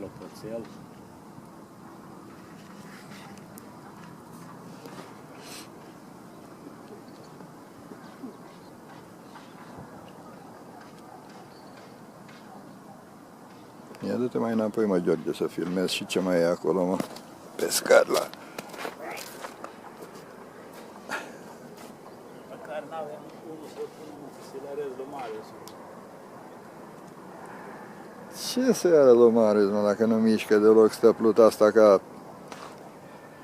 clopoțel. Ia du-te mai înapoi, mă, George, să filmezi și ce mai e acolo, mă. Pescar la... Măcar n-avem unul să punem să le arăți de mare. Ce să ia de mare, mă, dacă nu mișcă deloc stăpluta asta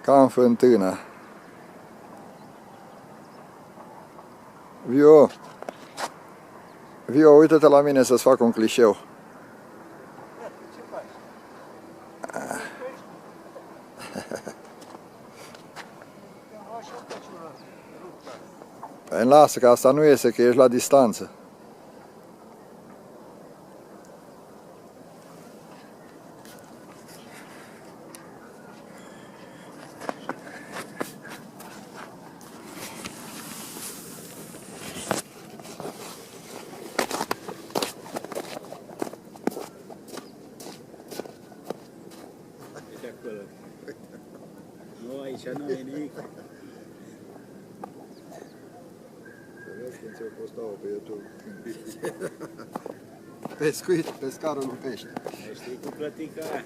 ca în fântână. Vio, uită-te la mine să-ți fac un clișeu. Ce faci? Păi lasă, că asta nu iese, că ești la distanță. Uite acolo. Nu, aici nu e nimic. Să vezi când ți-o postau pe YouTube. Pescuit, pescarul lui pește. Știi cu plătica aia.